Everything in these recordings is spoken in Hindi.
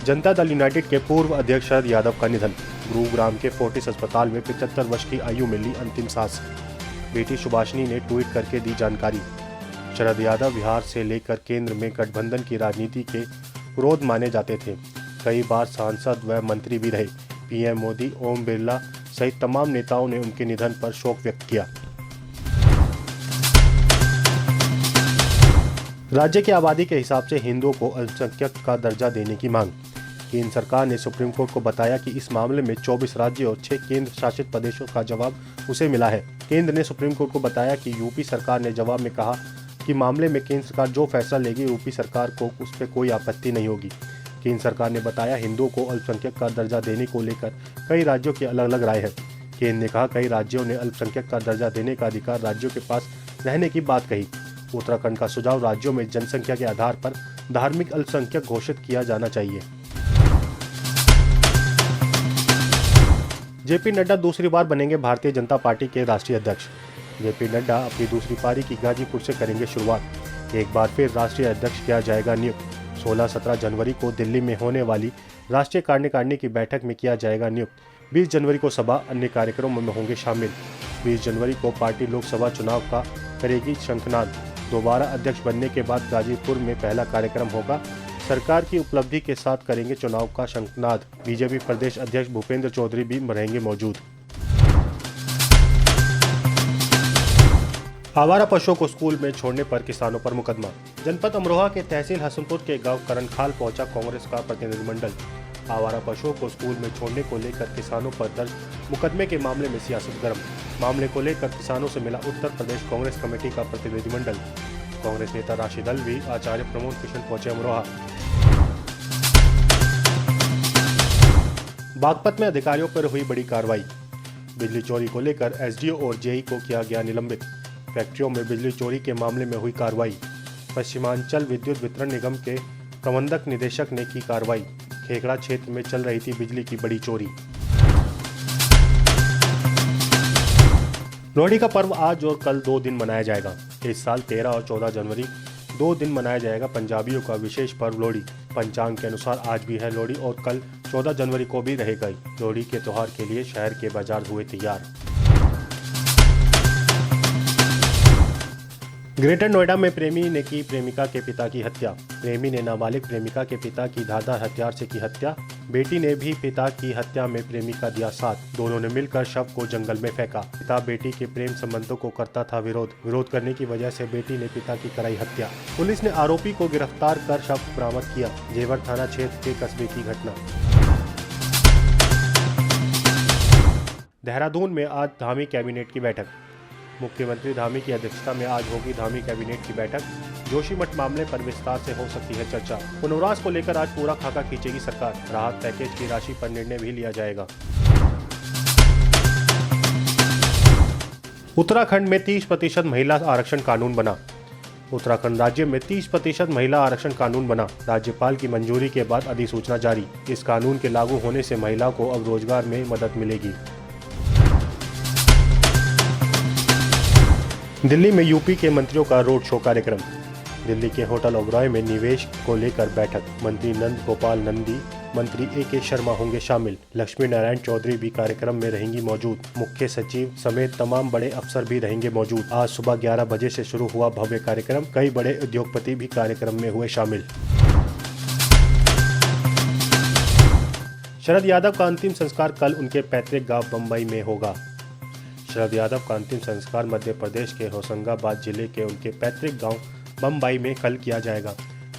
जनता दल यूनाइटेड के पूर्व अध्यक्ष शरद यादव का निधन। गुरुग्राम के फोर्टिस अस्पताल में 75 वर्ष की आयु में ली अंतिम सांस। बेटी सुभाषिनी ने ट्वीट करके दी जानकारी। शरद यादव बिहार से लेकर केंद्र में गठबंधन की राजनीति के पुरोध माने जाते थे। कई बार सांसद व मंत्री भी रहे। पीएम मोदी, ओम बिरला सहित तमाम नेताओं ने उनके निधन पर शोक व्यक्त किया। राज्य की आबादी के हिसाब से हिंदुओं को अल्पसंख्यक का दर्जा देने की मांग। केंद्र सरकार ने सुप्रीम कोर्ट को बताया कि इस मामले में 24 राज्यों और 6 केंद्र शासित प्रदेशों का जवाब उसे मिला है। केंद्र ने सुप्रीम कोर्ट को बताया कि यूपी सरकार ने जवाब में कहा कि मामले में केंद्र सरकार जो फैसला लेगी यूपी सरकार को उस पर कोई आपत्ति नहीं होगी। केंद्र सरकार ने बताया हिंदुओं को अल्पसंख्यक का दर्जा देने को लेकर कई राज्यों की अलग अलग राय है। केंद्र ने कहा कई राज्यों ने अल्पसंख्यक का दर्जा देने का अधिकार राज्यों के पास रहने की बात कही। उत्तराखंड का सुझाव राज्यों में जनसंख्या के आधार पर धार्मिक अल्पसंख्यक घोषित किया जाना चाहिए। जेपी नड्डा दूसरी बार बनेंगे भारतीय जनता पार्टी के राष्ट्रीय अध्यक्ष। जेपी नड्डा अपनी दूसरी पारी की गाजीपुर से करेंगे शुरुआत। एक बार फिर राष्ट्रीय अध्यक्ष किया जाएगा नियुक्त। 16-17 जनवरी को दिल्ली में होने वाली राष्ट्रीय कार्यकारिणी की बैठक में किया जाएगा नियुक्त। 20 जनवरी को सभा अन्य कार्यक्रमों में होंगे शामिल। 20 जनवरी को पार्टी लोकसभा चुनाव का करेगी शंखनाद। दोबारा अध्यक्ष बनने के बाद गाजीपुर में पहला कार्यक्रम होगा। सरकार की उपलब्धि के साथ करेंगे चुनाव का शंखनाद। बीजेपी प्रदेश अध्यक्ष भूपेंद्र चौधरी भी रहेंगे मौजूद। आवारा पशुओं को स्कूल में छोड़ने पर किसानों पर मुकदमा। जनपद अमरोहा के तहसील हसनपुर के गांव करनखाल पहुंचा कांग्रेस का प्रतिनिधिमंडल। आवारा पशुओं को स्कूल में छोड़ने को लेकर किसानों पर दर्ज मुकदमे के मामले में सियासत गर्म। मामले को लेकर किसानों से मिला उत्तर प्रदेश कांग्रेस कमेटी का प्रतिनिधिमंडल। कांग्रेस नेता राशिद अलवी, आचार्य प्रमोद किशन पहुंचे अमरोहा। बागपत में अधिकारियों पर हुई बड़ी कार्रवाई। बिजली चोरी को लेकर एसडीओ और जेई को किया गया निलंबित। फैक्ट्रियों में बिजली चोरी के मामले में हुई कार्रवाई। पश्चिमांचल विद्युत वितरण निगम के प्रबंधक निदेशक ने की कार्रवाई। खेखड़ा क्षेत्र में चल रही थी बिजली की बड़ी चोरी। लोहड़ी का पर्व आज और कल 2 दिन मनाया जाएगा। इस साल 13 और 14 जनवरी 2 दिन मनाया जाएगा पंजाबियों का विशेष पर्व लोहड़ी। पंचांग के अनुसार आज भी है लोहड़ी और कल 14 जनवरी को भी रहेगा। लोहड़ी के त्योहार के लिए शहर के बाजार हुए तैयार। ग्रेटर नोएडा में प्रेमी ने की प्रेमिका के पिता की हत्या। प्रेमी ने नाबालिग प्रेमिका के पिता की धारदार हथियार से की हत्या। बेटी ने भी पिता की हत्या में प्रेमी का दिया साथ। दोनों ने मिलकर शव को जंगल में फेंका। पिता बेटी के प्रेम संबंधों को करता था विरोध करने की वजह से बेटी ने पिता की कराई हत्या। पुलिस ने आरोपी को गिरफ्तार कर शव बरामद किया। जेवर थाना क्षेत्र के कस्बे की घटना। देहरादून में आज धामी कैबिनेट की बैठक। मुख्यमंत्री धामी की अध्यक्षता में आज होगी धामी कैबिनेट की बैठक। जोशीमठ मामले पर विस्तार से हो सकती है चर्चा। पुनर्वास को लेकर आज पूरा खाका खींचेगी सरकार। राहत पैकेज की राशि पर निर्णय भी लिया जाएगा। उत्तराखंड में 30% महिला आरक्षण कानून बना। उत्तराखंड राज्य में 30% महिला आरक्षण कानून बना। राज्यपाल की मंजूरी के बाद अधिसूचना जारी। इस कानून के लागू होने से महिला को अब रोजगार में मदद मिलेगी। दिल्ली में यूपी के मंत्रियों का रोड शो कार्यक्रम। दिल्ली के होटल ओबरॉय में निवेश को लेकर बैठक। मंत्री नंद गोपाल नंदी, मंत्री AK शर्मा होंगे शामिल। लक्ष्मी नारायण चौधरी भी कार्यक्रम में रहेंगी मौजूद। मुख्य सचिव समेत तमाम बड़े अफसर भी रहेंगे मौजूद। आज सुबह 11 बजे से शुरू हुआ भव्य कार्यक्रम। कई बड़े उद्योगपति भी कार्यक्रम में हुए शामिल। शरद यादव का अंतिम संस्कार कल उनके पैतृक गांव बम्बई में होगा। शरद यादव का अंतिम संस्कार मध्य प्रदेश के होशंगाबाद जिले के उनके पैतृक गांव बम्बई में कल किया जाएगा।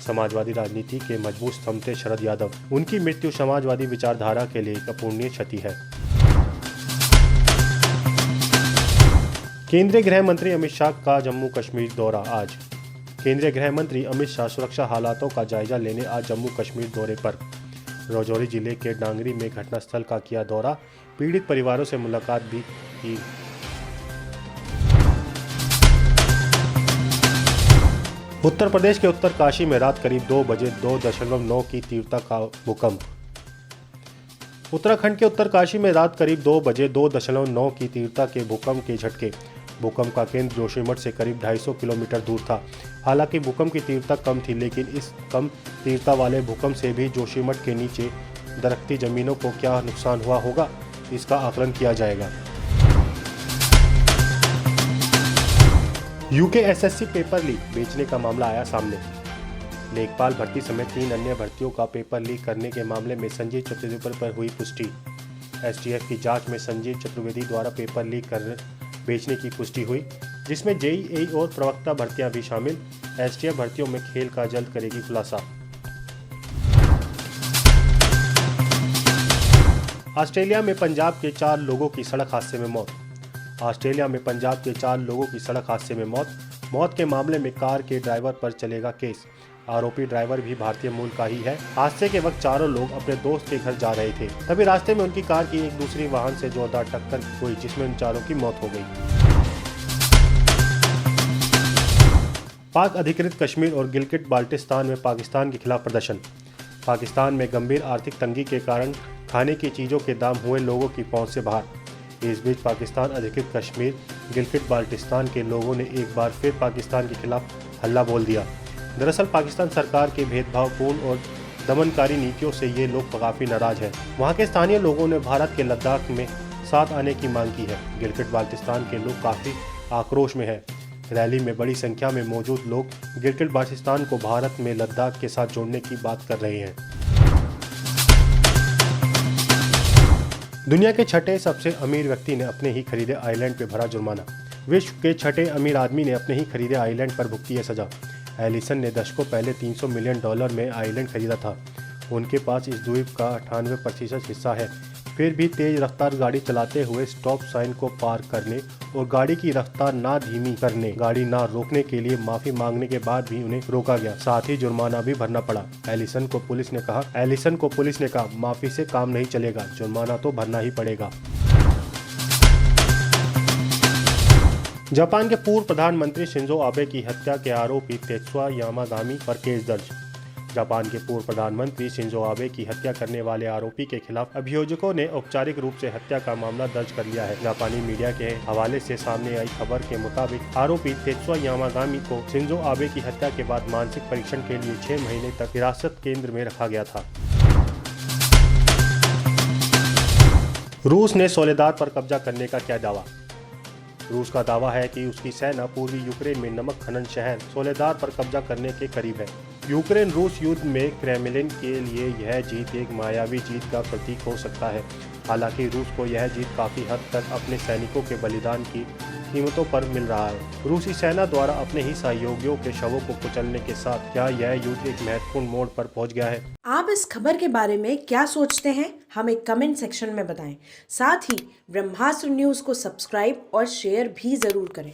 समाजवादी राजनीति के मजबूत स्तंभ थे शरद यादव। उनकी मृत्यु समाजवादी विचारधारा के लिए एक अपूरणीय क्षति है। केंद्रीय गृह मंत्री अमित शाह का जम्मू कश्मीर दौरा आज। केंद्रीय गृह मंत्री अमित शाह सुरक्षा हालातों का जायजा लेने आज जम्मू कश्मीर दौरे पर। राजौरी जिले के डांगरी में घटनास्थल का किया दौरा। पीड़ित परिवारों से मुलाकात भी की। उत्तर प्रदेश के उत्तरकाशी में रात करीब 2 बजे 2.9 की तीव्रता का भूकंप। उत्तराखंड के उत्तरकाशी में रात करीब 2 बजे 2.9 की तीव्रता के भूकंप के झटके। भूकंप का केंद्र जोशीमठ से करीब 250 किलोमीटर दूर था। हालांकि भूकंप की तीव्रता कम थी, लेकिन इस कम तीव्रता वाले भूकंप से भी जोशीमठ के नीचे दरख्ती जमीनों को क्या नुकसान हुआ होगा, इसका आकलन किया जाएगा। यूके एसएससी पेपर लीक बेचने का मामला आया सामने। लेखपाल भर्ती समेत 3 अन्य भर्तियों का पेपर लीक करने के मामले में संजीव चतुर्वेदी पर हुई पुष्टि। एसटीएफ की जांच में संजीव चतुर्वेदी द्वारा पेपर लीक कर बेचने की पुष्टि हुई, जिसमें जेईई और प्रवक्ता भर्तियां भी शामिल। एसटीएफ भर्तियों में खेल का जल्द करेगी खुलासा। ऑस्ट्रेलिया में पंजाब के 4 लोगों की सड़क हादसे में मौत। ऑस्ट्रेलिया में पंजाब के 4 लोगों की सड़क हादसे में मौत के मामले में कार के ड्राइवर पर चलेगा केस। आरोपी ड्राइवर भी भारतीय मूल का ही है। हादसे के वक्त चारों लोग अपने दोस्त के घर जा रहे थे, तभी रास्ते में उनकी कार की एक दूसरी वाहन से जोरदार टक्कर हुई, जिसमें उन चारों की मौत हो गई। पाक अधिकृत कश्मीर और गिलगित बाल्टिस्तान में पाकिस्तान के खिलाफ प्रदर्शन। पाकिस्तान में गंभीर आर्थिक तंगी के कारण खाने की चीज़ों के दाम हुए लोगों की पहुंच से बाहर। इस बीच पाकिस्तान अधिकृत कश्मीर गिलगित बाल्टिस्तान के लोगों ने एक बार फिर पाकिस्तान के खिलाफ हल्ला बोल दिया। दरअसल पाकिस्तान सरकार के भेदभावपूर्ण और दमनकारी नीतियों से ये लोग काफ़ी नाराज हैं। वहाँ के स्थानीय लोगों ने भारत के लद्दाख में साथ आने की मांग की है। गिलगित बाल्टिस्तान के लोग काफ़ी आक्रोश में हैं। रैली में बड़ी संख्या में मौजूद लोग गिलगित बाल्टिस्तान को भारत में लद्दाख के साथ जोड़ने की बात कर रहे हैं। दुनिया के 6ठे सबसे अमीर व्यक्ति ने अपने ही खरीदे आइलैंड पर भरा जुर्माना। विश्व के 6ठे अमीर आदमी ने अपने ही खरीदे आइलैंड पर भुगती है सजा। एलिसन ने दशकों पहले $300 मिलियन में आइलैंड खरीदा था। उनके पास इस द्वीप का 98% हिस्सा है। फिर भी तेज रफ्तार गाड़ी चलाते हुए स्टॉप साइन को पार करने और गाड़ी की रफ्तार ना धीमी करने, गाड़ी ना रोकने के लिए माफी मांगने के बाद भी उन्हें रोका गया, साथ ही जुर्माना भी भरना पड़ा। एलिसन को पुलिस ने कहा माफी से काम नहीं चलेगा, जुर्माना तो भरना ही पड़ेगा। जापान के पूर्व प्रधानमंत्री शिंजो आबे की हत्या के आरोपी तेत्सुया यामागामी पर केस दर्ज। जापान के पूर्व प्रधानमंत्री शिंजो आबे की हत्या करने वाले आरोपी के खिलाफ अभियोजकों ने औपचारिक रूप से हत्या का मामला दर्ज कर लिया है। जापानी मीडिया के हवाले से सामने आई खबर के मुताबिक आरोपी तेत्सुया यामागामी को शिंजो आबे की हत्या के बाद मानसिक परीक्षण के लिए 6 महीने तक हिरासत केंद्र में रखा गया था। रूस ने सोलेदार पर कब्जा करने का किया दावा। रूस का दावा है कि उसकी सेना पूर्वी यूक्रेन में नमक खनन शहर सोलेदार पर कब्जा करने के करीब है। यूक्रेन रूस युद्ध में क्रेमलिन के लिए यह जीत एक मायावी जीत का प्रतीक हो सकता है। हालांकि रूस को यह जीत काफ़ी हद तक अपने सैनिकों के बलिदान की कीमतों पर मिल रहा है। रूसी सेना द्वारा अपने ही सहयोगियों के शवों को कुचलने के साथ क्या यह युद्ध एक महत्वपूर्ण मोड़ पर पहुंच गया है? आप इस खबर के बारे में क्या सोचते हैं, हमें कमेंट सेक्शन में बताएं। साथ ही ब्रह्मास्त्र न्यूज़ को सब्सक्राइब और शेयर भी ज़रूर करें।